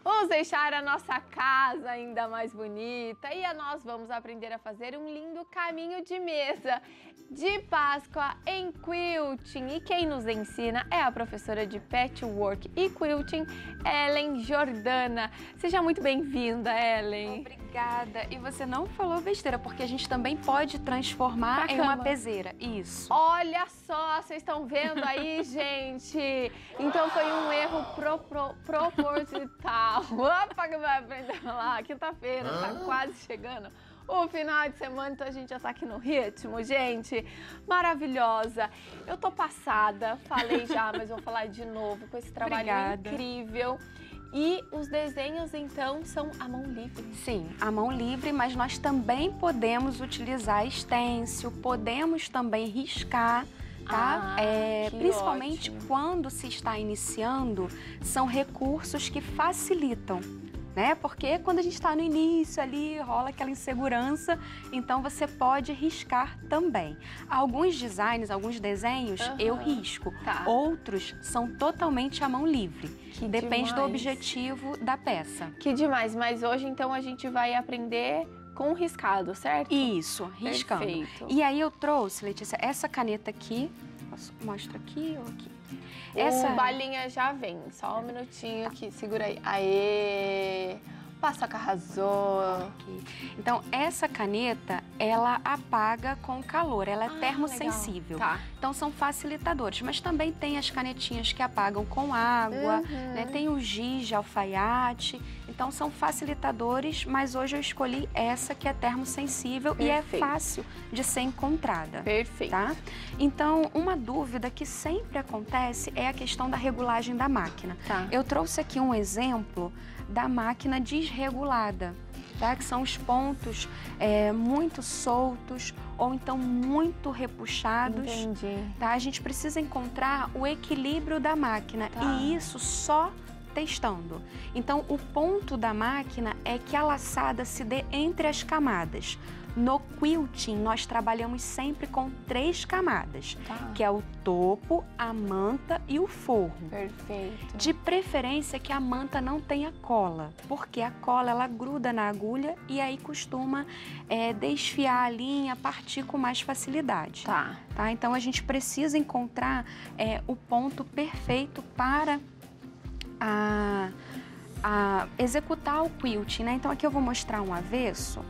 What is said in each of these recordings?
Vamos deixar a nossa casa ainda mais bonita e nós vamos aprender a fazer um lindo caminho de mesa de Páscoa em quilting. E quem nos ensina é a professora de Patchwork e Quilting, Ellen Jordana. Seja muito bem-vinda, Ellen. Obrigada. E você não falou besteira, porque a gente também pode transformar em uma peseira. Isso. Olha só, vocês estão vendo aí, gente? Então foi um erro proposital. Opa, que vai aprender lá. Quinta-feira, tá quase chegando o final de semana, então a gente já tá aqui no ritmo, gente. Maravilhosa. Eu tô passada, falei já, mas vou falar de novo com esse trabalho incrível. E os desenhos, então, são à mão livre? Sim, à mão livre, mas nós também podemos utilizar stencil, podemos também riscar, tá? Principalmente quando se está iniciando, são recursos que facilitam, né? Porque quando a gente está no início ali, rola aquela insegurança, então você pode riscar também. Alguns designs, alguns desenhos, eu risco. Outros são totalmente à mão livre. Depende do objetivo da peça. Que demais, mas hoje então a gente vai aprender com riscado, certo? Isso, riscando. Perfeito. E aí eu trouxe, Letícia, essa caneta aqui, mostra aqui ou aqui? Essa balinha já vem, só um minutinho aqui, segura aí. Aê! Paçoca arrasou. Aqui. Então, essa caneta, ela apaga com calor, ela é termosensível. Então, são facilitadores, mas também tem as canetinhas que apagam com água, né? Tem o giz de alfaiate, então são facilitadores, mas hoje eu escolhi essa que é termosensível e é fácil de ser encontrada. Perfeito. Tá? Então, uma dúvida que sempre acontece é a questão da regulagem da máquina. Eu trouxe aqui um exemplo da máquina desregulada, tá? Que são os pontos muito soltos ou então muito repuxados. Entendi. Tá? A gente precisa encontrar o equilíbrio da máquina e isso só testando. Então, o ponto da máquina é que a laçada se dê entre as camadas. No quilting, nós trabalhamos sempre com 3 camadas, que é o topo, a manta e o forro. Perfeito. De preferência que a manta não tenha cola, porque a cola ela gruda na agulha e aí costuma desfiar a linha, partir com mais facilidade. Tá? Então, a gente precisa encontrar o ponto perfeito para executar o quilting, né? Então, aqui eu vou mostrar um avesso.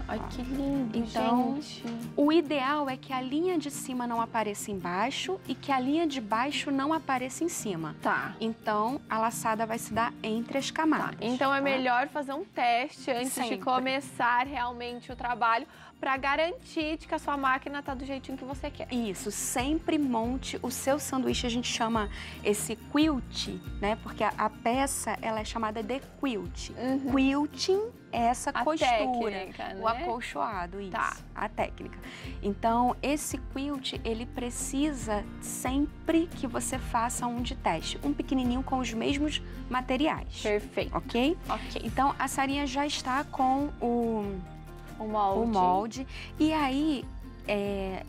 Ai, que lindo, então, gente. O ideal é que a linha de cima não apareça embaixo e que a linha de baixo não apareça em cima. Então, a laçada vai se dar entre as camadas. Então, é melhor fazer um teste antes de começar realmente o trabalho para garantir que a sua máquina tá do jeitinho que você quer. Isso, sempre monte o seu sanduíche, a gente chama esse quilt, né? Porque a peça, ela é chamada de quilt. Quilting é essa costura, técnica, o acolchoado, isso, a técnica. Então, esse quilt, ele precisa sempre que você faça um de teste, um pequenininho com os mesmos materiais. Perfeito. Ok? Então, a Sarinha já está com o molde. E aí,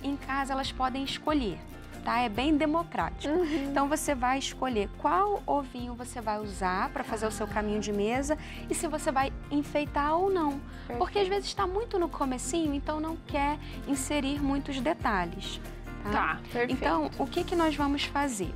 em casa, elas podem escolher. Tá? É bem democrático. Então, você vai escolher qual ovinho você vai usar para fazer o seu caminho de mesa e se você vai enfeitar ou não. Porque às vezes está muito no comecinho, então não quer inserir muitos detalhes. Perfeito. Então, o que nós vamos fazer?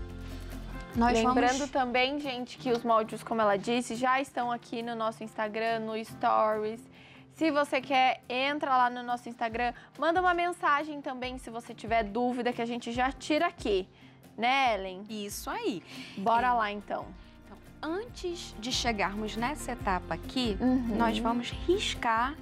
Lembrando também, gente, que os moldes, como ela disse, já estão aqui no nosso Instagram, no Stories. Se você quer, entra lá no nosso Instagram, manda uma mensagem também se você tiver dúvida que a gente já tira aqui, né, Ellen? Isso aí. Bora lá, então. Antes de chegarmos nessa etapa aqui, nós vamos riscar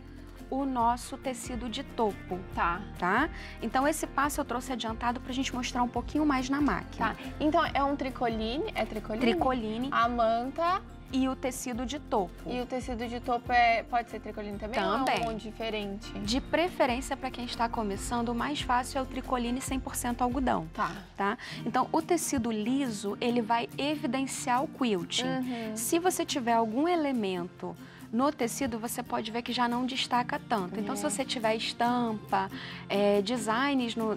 o nosso tecido de topo. Tá? Então, esse passo eu trouxe adiantado pra gente mostrar um pouquinho mais na máquina. Então, é um tricoline? É tricoline? Tricoline. A manta e o tecido de topo. E o tecido de topo pode ser tricoline também? Também. Ou é um diferente? De preferência, para quem está começando, o mais fácil é o tricoline 100% algodão. Tá? Então, o tecido liso, ele vai evidenciar o quilting. Se você tiver algum elemento no tecido você pode ver que já não destaca tanto. Então, se você tiver estampa,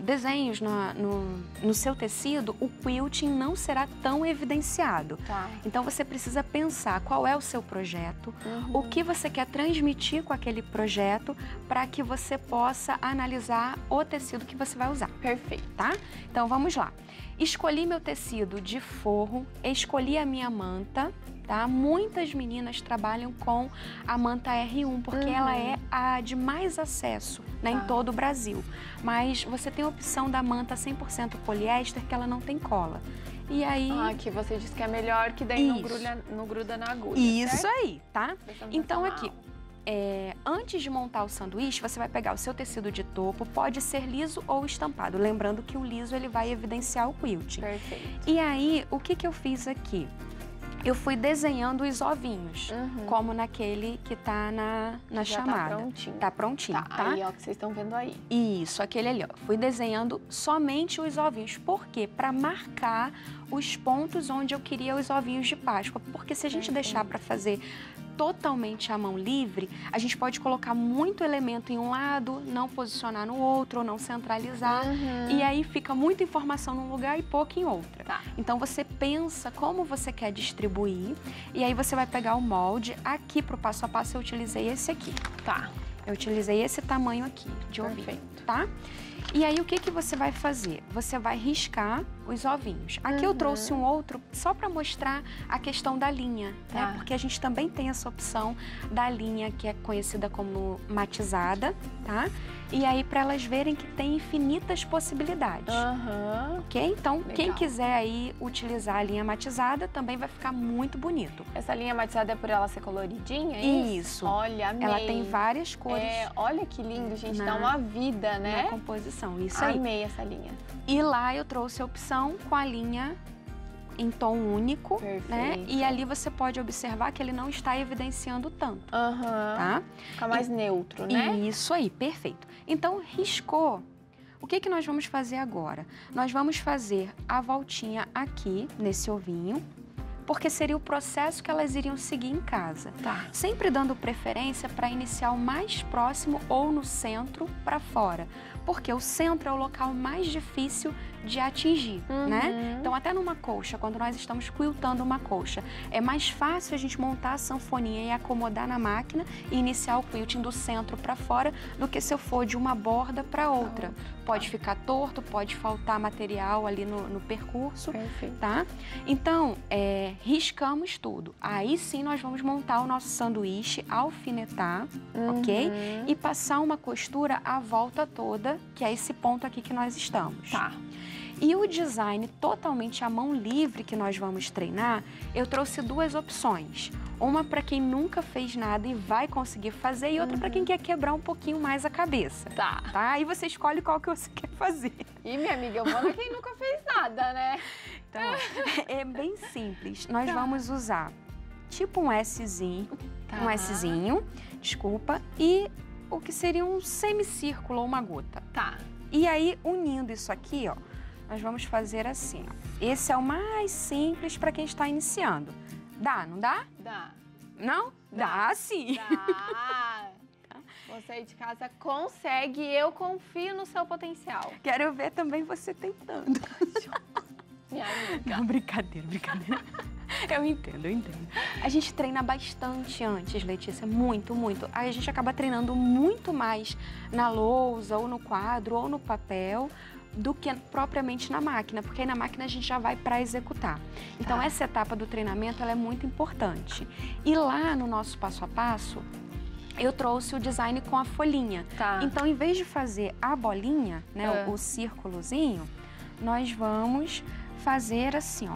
desenhos no seu tecido, o quilting não será tão evidenciado. Tá. Então, você precisa pensar qual é o seu projeto, o que você quer transmitir com aquele projeto, para que você possa analisar o tecido que você vai usar. Perfeito. Tá? Então, vamos lá. Escolhi meu tecido de forro, escolhi a minha manta, tá? Muitas meninas trabalham com a manta R1, porque ela é a de mais acesso, né, em todo o Brasil. Mas você tem a opção da manta 100% poliéster, que ela não tem cola. E aí... que você disse que é melhor, que daí não gruda na agulha, Isso certo? Aí, tá? Então, aqui... antes de montar o sanduíche, você vai pegar o seu tecido de topo, pode ser liso ou estampado. Lembrando que o liso ele vai evidenciar o quilting. Perfeito. E aí, o que eu fiz aqui? Eu fui desenhando os ovinhos, como naquele que tá na chamada. Tá prontinho. Tá prontinho, tá? Aí, ó, que vocês estão vendo aí. Isso, aquele ali, ó. Fui desenhando somente os ovinhos. Por quê? Para marcar os pontos onde eu queria os ovinhos de Páscoa. Porque se a gente deixar para fazer totalmente à mão livre, a gente pode colocar muito elemento em um lado, não posicionar no outro, ou não centralizar, e aí fica muita informação num lugar e pouco em outra. Tá. Então você pensa como você quer distribuir, e aí você vai pegar o molde. Aqui pro passo a passo eu utilizei esse aqui. Tá. Eu utilizei esse tamanho aqui de ovinho. Perfeito. Tá? E aí, o que você vai fazer? Você vai riscar os ovinhos. Aqui eu trouxe um outro só para mostrar a questão da linha, né? Porque a gente também tem essa opção da linha que é conhecida como matizada, tá? E aí, para elas verem que tem infinitas possibilidades. Ok? Então, legal. Quem quiser aí utilizar a linha matizada também vai ficar muito bonito. Essa linha matizada é por ela ser coloridinha, é isso? Olha, amei. Ela tem várias cores. Olha que lindo, gente. Dá uma vida, né? Na composição, isso aí. Amei essa linha. E lá eu trouxe a opção com a linha em tom único, né? E ali você pode observar que ele não está evidenciando tanto, tá? Fica mais neutro, né? Isso aí, perfeito. Então, riscou. O que nós vamos fazer agora? Nós vamos fazer a voltinha aqui, nesse ovinho, porque seria o processo que elas iriam seguir em casa. Tá. Sempre dando preferência para iniciar o mais próximo ou no centro para fora, porque o centro é o local mais difícil de atingir, né? Então, até numa colcha, quando nós estamos quiltando uma colcha, é mais fácil a gente montar a sanfoninha e acomodar na máquina e iniciar o quilting do centro para fora do que se eu for de uma borda para outra. Pode ficar torto, pode faltar material ali no percurso, tá? Então, riscamos tudo. Aí sim nós vamos montar o nosso sanduíche, alfinetar, ok? E passar uma costura à volta toda, que é esse ponto aqui que nós estamos. Tá. E o design totalmente à mão livre que nós vamos treinar, eu trouxe duas opções. Uma para quem nunca fez nada e vai conseguir fazer, e outra para quem quer quebrar um pouquinho mais a cabeça. Tá. Aí você escolhe qual que você quer fazer. E minha amiga, eu vou na quem nunca fez nada, né? Então, é bem simples. Nós vamos usar tipo um Szinho, desculpa, e o que seria um semicírculo ou uma gota. Tá. E aí, unindo isso aqui, ó, nós vamos fazer assim, ó. Esse é o mais simples para quem está iniciando. Dá, não dá? Dá. Não? Dá sim. Dá. Você aí de casa consegue, eu confio no seu potencial. Quero ver também você tentando. Minha amiga. Não, brincadeira. Eu entendo. A gente treina bastante antes, Letícia, muito. Aí a gente acaba treinando muito mais na lousa, ou no quadro, ou no papel, do que propriamente na máquina, porque aí na máquina a gente já vai para executar. Então, essa etapa do treinamento ela é muito importante. E lá no nosso passo a passo, eu trouxe o design com a folhinha. Tá. Então, em vez de fazer a bolinha, né, o círculozinho, nós vamos fazer assim, ó,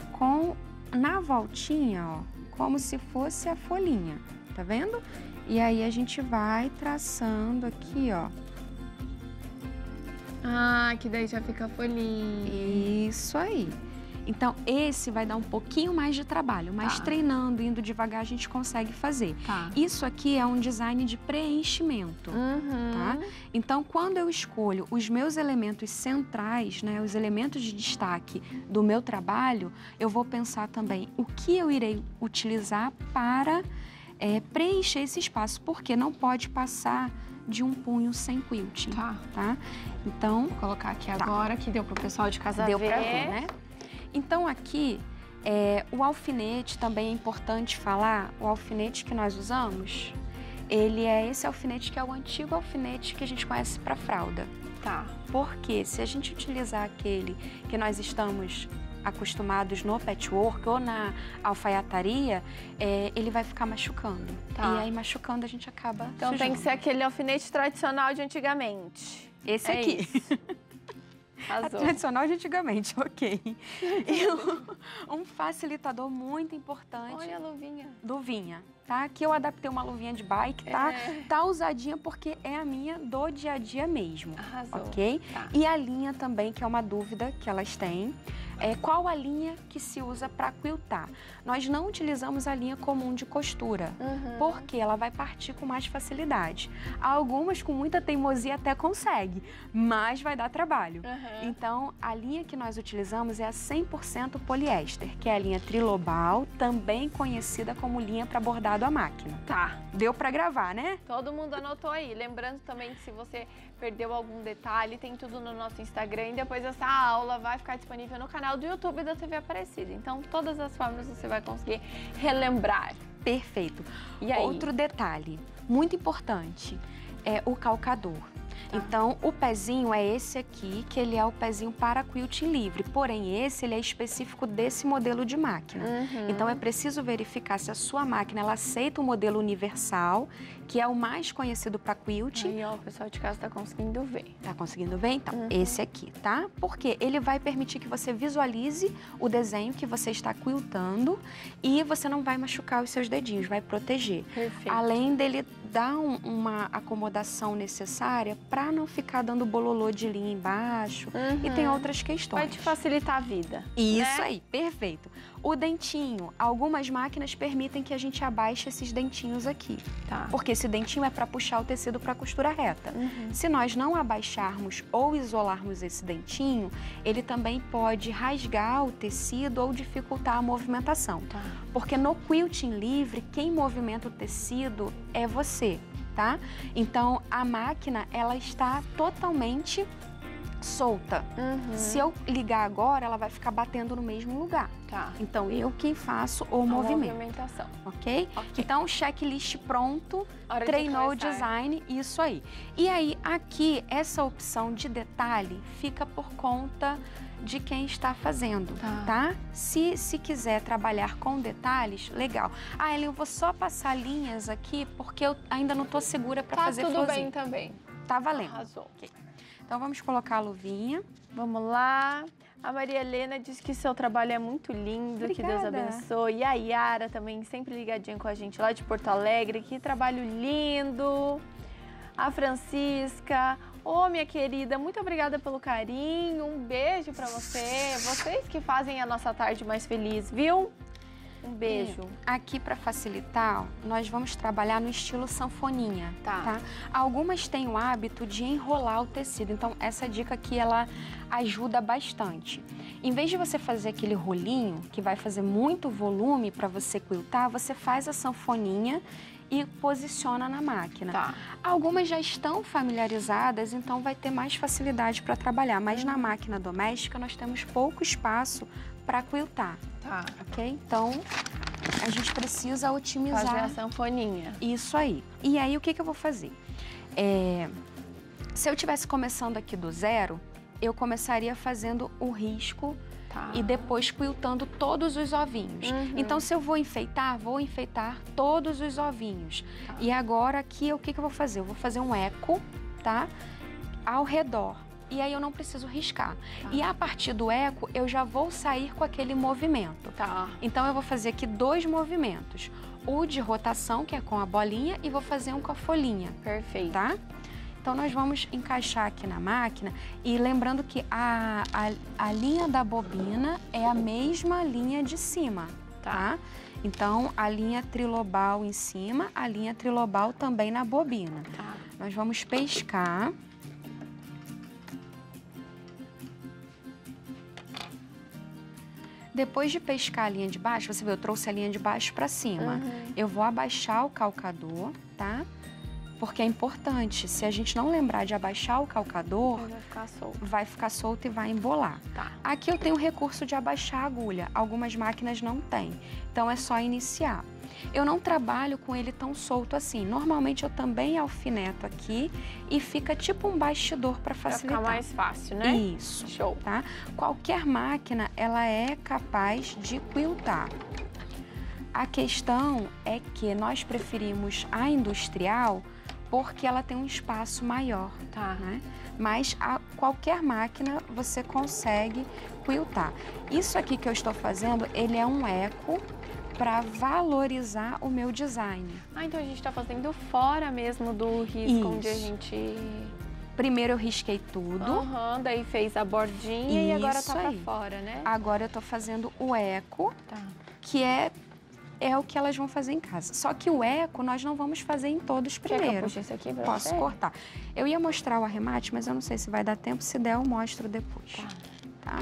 na voltinha, ó, como se fosse a folhinha, tá vendo? E aí a gente vai traçando aqui, ó. Que daí já fica a folhinha. Isso aí. Então, esse vai dar um pouquinho mais de trabalho, mas treinando, indo devagar, a gente consegue fazer. Isso aqui é um design de preenchimento, tá? Então, quando eu escolho os meus elementos centrais, né, os elementos de destaque do meu trabalho, eu vou pensar também o que eu irei utilizar para preencher esse espaço, porque não pode passar de um punho sem quilting, tá? Então, vou colocar aqui agora, que deu pro pessoal de casa ver. Deu pra ver, né? Então, aqui, o alfinete também é importante falar, o alfinete que nós usamos, ele é esse alfinete que é o antigo alfinete que a gente conhece para fralda. Tá. Porque se a gente utilizar aquele que nós estamos acostumados no patchwork ou na alfaiataria, ele vai ficar machucando. E aí, machucando, a gente acaba sujando. Tem que ser aquele alfinete tradicional de antigamente. Esse aqui. Tradicional de antigamente, ok. E um facilitador muito importante. Olha a luvinha. Luvinha, tá? Aqui eu adaptei uma luvinha de bike, tá? Tá usadinha porque é a minha do dia a dia mesmo. Arrasou. Ok? Tá. E a linha também, que é uma dúvida que elas têm. Qual a linha que se usa para quiltar? Nós não utilizamos a linha comum de costura, porque ela vai partir com mais facilidade. Algumas com muita teimosia até consegue, mas vai dar trabalho. Então, a linha que nós utilizamos é a 100% poliéster, que é a linha trilobal, também conhecida como linha para bordado à máquina. Tá. Deu para gravar, né? Todo mundo anotou aí. Lembrando também que se você perdeu algum detalhe, tem tudo no nosso Instagram e depois essa aula vai ficar disponível no canal do YouTube da TV Aparecida. Então, todas as formas você vai conseguir relembrar. Perfeito. E aí? Outro detalhe muito importante é o calcador. Então, o pezinho é esse aqui, que ele é o pezinho para quilting livre. Porém, ele é específico desse modelo de máquina. Então, é preciso verificar se a sua máquina ela aceita o modelo universal, que é o mais conhecido para quilting. Aí, ó, o pessoal de casa tá conseguindo ver. Tá conseguindo ver? Então, esse aqui, tá? Porque ele vai permitir que você visualize o desenho que você está quiltando e você não vai machucar os seus dedinhos, vai proteger. Perfeito. Além dele dar uma acomodação necessária para não ficar dando bololô de linha embaixo e tem outras questões. Vai te facilitar a vida. Isso aí, perfeito. O dentinho, algumas máquinas permitem que a gente abaixe esses dentinhos aqui. Tá. Porque esse dentinho é para puxar o tecido para a costura reta. Se nós não abaixarmos ou isolarmos esse dentinho, ele também pode rasgar o tecido ou dificultar a movimentação. Tá. Porque no quilting livre, quem movimenta o tecido é você, tá? Então, a máquina, ela está totalmente solta. Se eu ligar agora, ela vai ficar batendo no mesmo lugar. Tá. Então, eu quem faço o movimento. Movimentação. Ok? Então, checklist pronto, Hora treinou o de começar. design, isso aí. E aí, aqui, essa opção de detalhe fica por conta de quem está fazendo, tá? Se quiser trabalhar com detalhes, legal. Ah, Ellen, eu vou só passar linhas aqui porque eu ainda não tô segura para fazer florzinha. Tá tudo bem também. Tá valendo. Arrasou. Okay. Então, vamos colocar a luvinha. Vamos lá. A Maria Helena diz que seu trabalho é muito lindo, Obrigada. que Deus abençoe. E a Yara também, sempre ligadinha com a gente lá de Porto Alegre. Que trabalho lindo. A Francisca. Ô, minha querida, muito obrigada pelo carinho. Um beijo pra você. Vocês que fazem a nossa tarde mais feliz, viu? Um beijo. Aqui, para facilitar, nós vamos trabalhar no estilo sanfoninha, tá? Algumas têm o hábito de enrolar o tecido, então essa dica aqui, ela ajuda bastante. Em vez de você fazer aquele rolinho, que vai fazer muito volume para você quiltar, você faz a sanfoninha e posiciona na máquina. Tá. Algumas já estão familiarizadas, então vai ter mais facilidade para trabalhar, mas na máquina doméstica nós temos pouco espaço para quiltar. Tá. Ok? Então, a gente precisa otimizar. Fazer a sanfoninha. Isso aí. E aí, o que eu vou fazer? Se eu estivesse começando aqui do zero, eu começaria fazendo o risco e depois quiltando todos os ovinhos. Então, se eu vou enfeitar todos os ovinhos. E agora, aqui, o que eu vou fazer? Eu vou fazer um eco, tá? Ao redor. E aí eu não preciso riscar. E a partir do eco, eu já vou sair com aquele movimento. Então, eu vou fazer aqui 2 movimentos. O de rotação, que é com a bolinha, e vou fazer um com a folhinha. Perfeito. Tá? Então, nós vamos encaixar aqui na máquina. E lembrando que a linha da bobina é a mesma linha de cima, tá? Então, a linha trilobal em cima, a linha trilobal também na bobina. Nós vamos pescar. Depois de pescar a linha de baixo, você vê, eu trouxe a linha de baixo para cima. Eu vou abaixar o calcador, tá? Porque é importante, se a gente não lembrar de abaixar o calcador, vai ficar solto e vai embolar. Tá. Aqui eu tenho o recurso de abaixar a agulha, algumas máquinas não têm, então é só iniciar. Eu não trabalho com ele tão solto assim, normalmente eu também alfineto aqui e fica tipo um bastidor para facilitar. Pra ficar mais fácil, né? Isso. Show. Tá? Qualquer máquina, ela é capaz de quiltar. A questão é que nós preferimos a industrial porque ela tem um espaço maior, Tá. né? Mas qualquer máquina você consegue quiltar. Isso aqui que eu estou fazendo, ele é um eco para valorizar o meu design. Ah, então a gente está fazendo fora mesmo do risco. Isso. Onde a gente... Primeiro eu risquei tudo. Daí fez a bordinha e agora tá pra fora, né? Agora eu tô fazendo o eco, que é o que elas vão fazer em casa. Só que o eco nós não vamos fazer em todos primeiro. Quer que eu puxe esse aqui pra Posso você? cortar. Eu ia mostrar o arremate, mas eu não sei se vai dar tempo. Se der, eu mostro depois. Tá?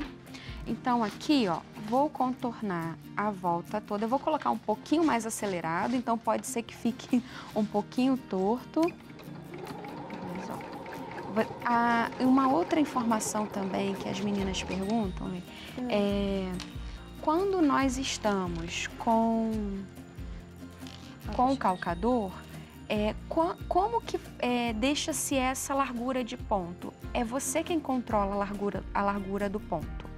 Então aqui, ó, vou contornar a volta toda. Eu vou colocar um pouquinho mais acelerado, então pode ser que fique um pouquinho torto. Uma outra informação também que as meninas perguntam é quando nós estamos com o calcador, como que deixa-se essa largura de ponto? É você quem controla a largura do ponto.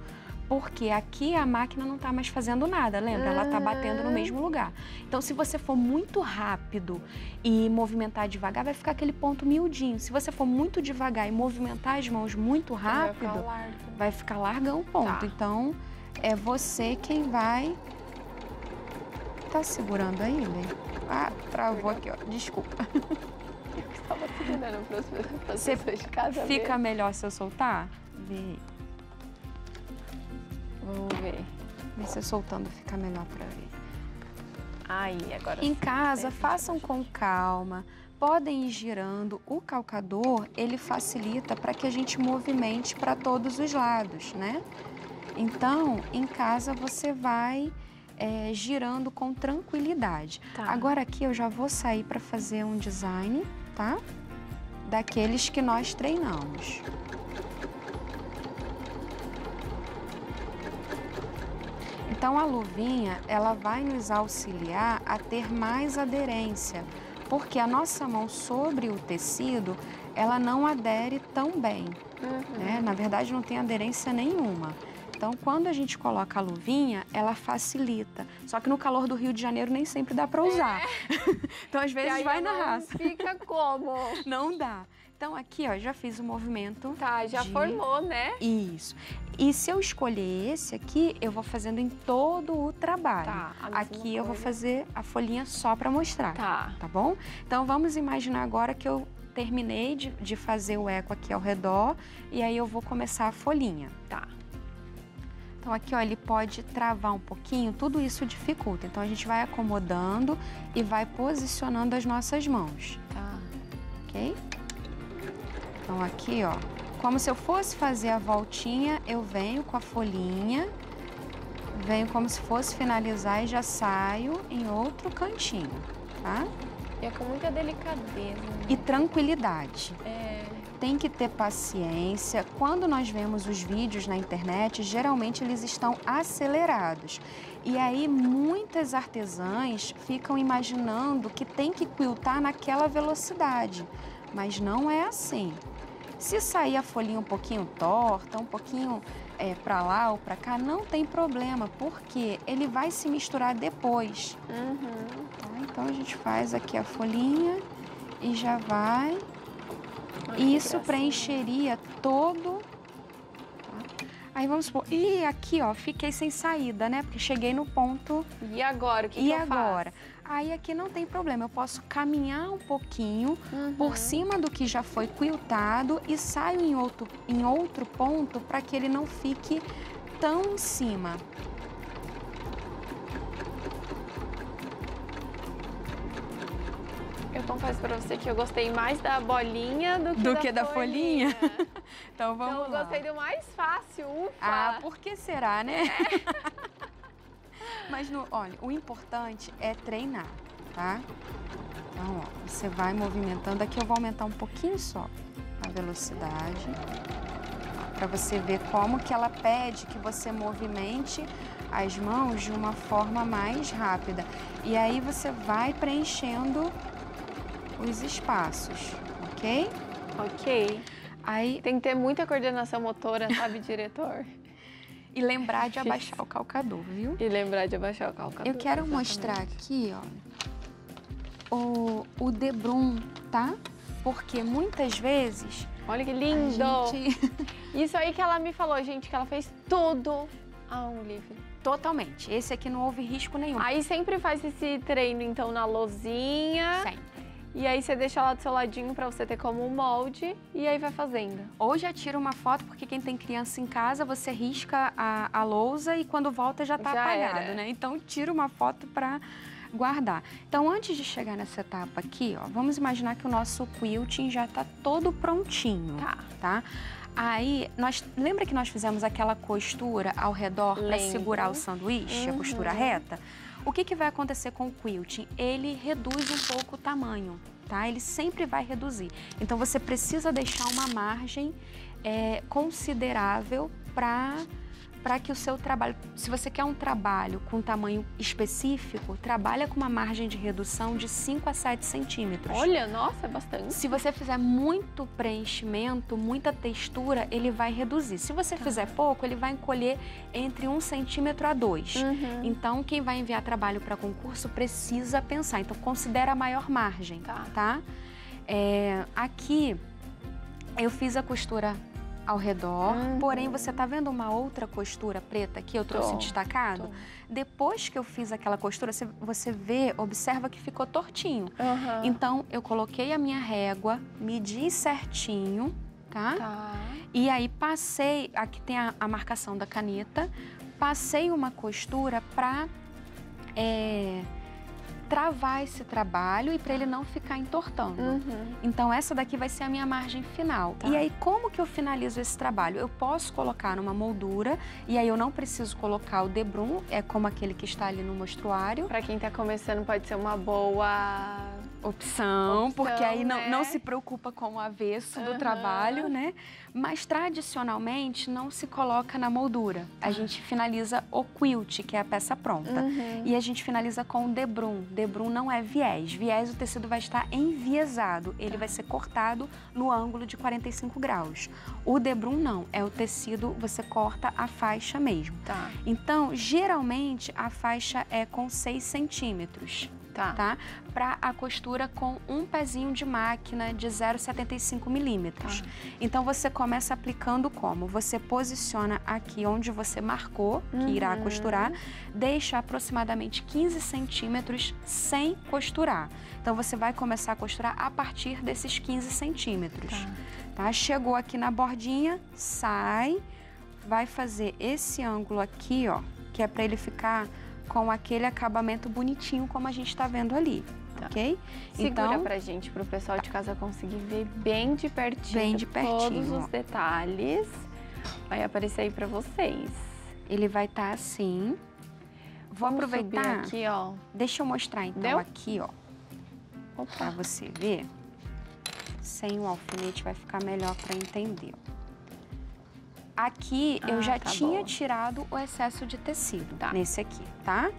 Porque aqui a máquina não está mais fazendo nada, lembra? Ela está batendo no mesmo lugar. Então, se você for muito rápido e movimentar devagar, vai ficar aquele ponto miudinho. Se você for muito devagar e movimentar as mãos muito rápido, vai ficar largão o ponto. Tá. Então, é você quem vai... Tá segurando aí, Lê? Ah, travou aqui, ó. Desculpa. Eu estava segurando para as pessoas de casa. Fica melhor se eu soltar? Vê. Vamos ver. Vê se eu soltando fica melhor para ver. Aí, agora em casa, façam com calma. Podem ir girando. O calcador, ele facilita para que a gente movimente para todos os lados, né? Então, em casa, você vai girando com tranquilidade. Tá. Agora aqui eu já vou sair para fazer um design, tá? Daqueles que nós treinamos. Então, a luvinha, ela vai nos auxiliar a ter mais aderência, porque a nossa mão sobre o tecido, ela não adere tão bem, né? Na verdade, não tem aderência nenhuma. Então, quando a gente coloca a luvinha, ela facilita. Só que no calor do Rio de Janeiro nem sempre dá para usar. Então, às vezes, vai na raça. Fica como? Não dá. Então, aqui, ó, já fiz o movimento. Tá, já formou, né? Isso. E se eu escolher esse aqui, eu vou fazendo em todo o trabalho. Tá, aqui eu vou fazer a folhinha só para mostrar. Tá bom? Então, vamos imaginar agora que eu terminei de fazer o eco aqui ao redor e aí eu vou começar a folhinha. Tá. Então, aqui, ó, ele pode travar um pouquinho, tudo isso dificulta. Então, a gente vai acomodando e vai posicionando as nossas mãos. Tá. Ok? Então, aqui, ó, como se eu fosse fazer a voltinha, eu venho com a folhinha, venho como se fosse finalizar e já saio em outro cantinho, tá? E é com muita delicadeza. Né? E tranquilidade. Tem que ter paciência. Quando nós vemos os vídeos na internet, geralmente eles estão acelerados. E aí, muitas artesãs ficam imaginando que tem que quiltar naquela velocidade. Mas não é assim. Se sair a folhinha um pouquinho torta, um pouquinho para lá ou para cá, não tem problema, porque ele vai se misturar depois. Tá? Então, a gente faz aqui a folhinha e já vai. E isso preencheria todo. Tá? Aí vamos supor. E aqui, ó, fiquei sem saída, né? Porque cheguei no ponto. E agora? O que eu faço? Aí aqui não tem problema. Eu posso caminhar um pouquinho por cima do que já foi quiltado e saio em outro ponto para que ele não fique tão em cima. Eu confesso pra você que eu gostei mais da bolinha do que da folhinha. Então vamos lá. Eu gostei do mais fácil, ufa! Ah, por que será, né? Mas, olha, o importante é treinar, tá? Então, ó, você vai movimentando. Aqui eu vou aumentar um pouquinho só a velocidade, para você ver como que ela pede que você movimente as mãos de uma forma mais rápida. E aí você vai preenchendo os espaços, ok? Ok. Aí tem que ter muita coordenação motora, sabe, diretor? E lembrar de abaixar o calcador, viu? E lembrar de abaixar o calcador. Eu quero mostrar aqui, ó, o debrum, tá? Porque muitas vezes... Olha que lindo! Isso aí que ela me falou, gente, que ela fez tudo a um livre. Totalmente. Esse aqui não houve risco nenhum. Aí sempre faz esse treino, então, na lousinha. Sempre. E aí você deixa lá do seu ladinho pra você ter como um molde e aí vai fazendo. Ou já tira uma foto, porque quem tem criança em casa, você risca a lousa e quando volta já tá apagado, né? Então tira uma foto pra guardar. Então antes de chegar nessa etapa aqui, ó, vamos imaginar que o nosso quilting já tá todo prontinho, tá? Aí, lembra que nós fizemos aquela costura ao redor para segurar o sanduíche, a costura reta? O que vai acontecer com o quilting? Ele reduz um pouco o tamanho, tá? Ele sempre vai reduzir. Então, você precisa deixar uma margem considerável para que o seu trabalho... Se você quer um trabalho com tamanho específico, trabalha com uma margem de redução de 5 a 7 centímetros. Olha, nossa, é bastante. Se você fizer muito preenchimento, muita textura, ele vai reduzir. Se você fizer pouco, ele vai encolher entre 1 centímetro a 2. Então, quem vai enviar trabalho para concurso precisa pensar. Então, considera a maior margem, tá? Aqui, eu fiz a costura ao redor, porém você tá vendo uma outra costura preta que eu trouxe destacado? Depois que eu fiz aquela costura, você vê, observa que ficou tortinho. Então eu coloquei a minha régua, medi certinho, tá? E aí passei, aqui tem a marcação da caneta, passei uma costura pra travar esse trabalho e para ele não ficar entortando. Então essa daqui vai ser a minha margem final. E aí como que eu finalizo esse trabalho? Eu posso colocar numa moldura e aí eu não preciso colocar o debrum, é como aquele que está ali no mostruário. Para quem está começando pode ser uma boa opção, porque aí não se preocupa com o avesso do trabalho, né? Mas tradicionalmente não se coloca na moldura. A gente finaliza o quilt, que é a peça pronta. E a gente finaliza com o debrum. Debrum não é viés. Viés, o tecido vai estar enviesado. Ele vai ser cortado no ângulo de 45 graus. O debrum não. É o tecido, você corta a faixa mesmo. Então, geralmente, a faixa é com 6 centímetros. Tá? Para a costura com um pezinho de máquina de 0,75 milímetros. Então, você começa aplicando como? Você posiciona aqui onde você marcou, que irá costurar, deixa aproximadamente 15 centímetros sem costurar. Então, você vai começar a costurar a partir desses 15 centímetros. Tá? Chegou aqui na bordinha, sai, vai fazer esse ângulo aqui, ó, que é para ele ficar com aquele acabamento bonitinho como a gente está vendo ali, ok? Segura então, pra gente, pro pessoal de casa conseguir ver bem de pertinho, todos os detalhes. Vai aparecer aí pra vocês. Ele vai estar assim. Vamos aproveitar aqui, ó. Deixa eu mostrar então aqui, ó. Pra você ver. Sem o alfinete vai ficar melhor para entender. Aqui eu já tinha tirado o excesso de tecido, nesse aqui, tá?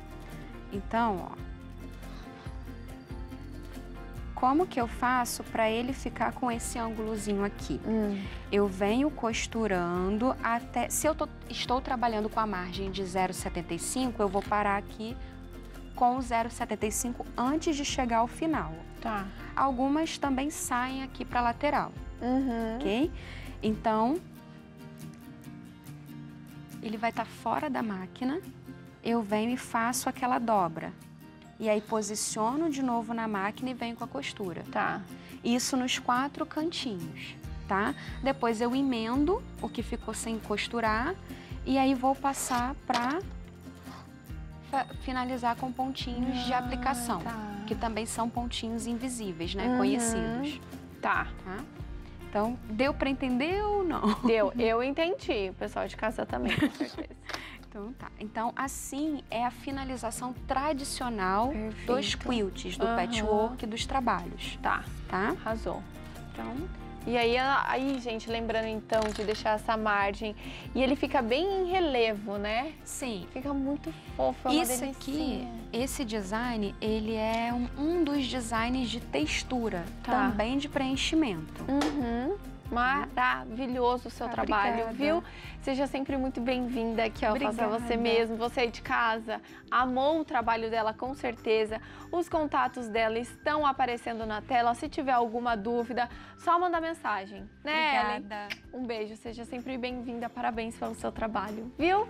Então, ó. Como que eu faço para ele ficar com esse ângulozinho aqui? Eu venho costurando até... Se eu estou trabalhando com a margem de 0,75, eu vou parar aqui com 0,75 antes de chegar ao final. Algumas também saem aqui para a lateral, ok? Então... ele vai estar fora da máquina, eu venho e faço aquela dobra. E aí posiciono de novo na máquina e venho com a costura. Isso nos 4 cantinhos, tá? Depois eu emendo o que ficou sem costurar e aí vou passar para finalizar com pontinhos de aplicação, que também são pontinhos invisíveis, né? Conhecidos. Tá? Então, deu para entender ou não? Deu, eu entendi. O pessoal de casa também, com certeza. Então tá. Então assim é a finalização tradicional dos quilts, do patchwork, dos trabalhos. Tá. Arrasou. Então... E aí, gente, lembrando então de deixar essa margem. E ele fica bem em relevo, né? Sim. Fica muito fofo, é uma Esse aqui, esse design, ele é um dos designs de textura, também de preenchimento. Maravilhoso o seu trabalho, viu? Seja sempre muito bem-vinda aqui ao Faça Você Mesmo. Você aí de casa amou o trabalho dela, com certeza. Os contatos dela estão aparecendo na tela. Se tiver alguma dúvida, só mandar mensagem, né, Ellen? Obrigada. Um beijo, seja sempre bem-vinda. Parabéns pelo seu trabalho, viu?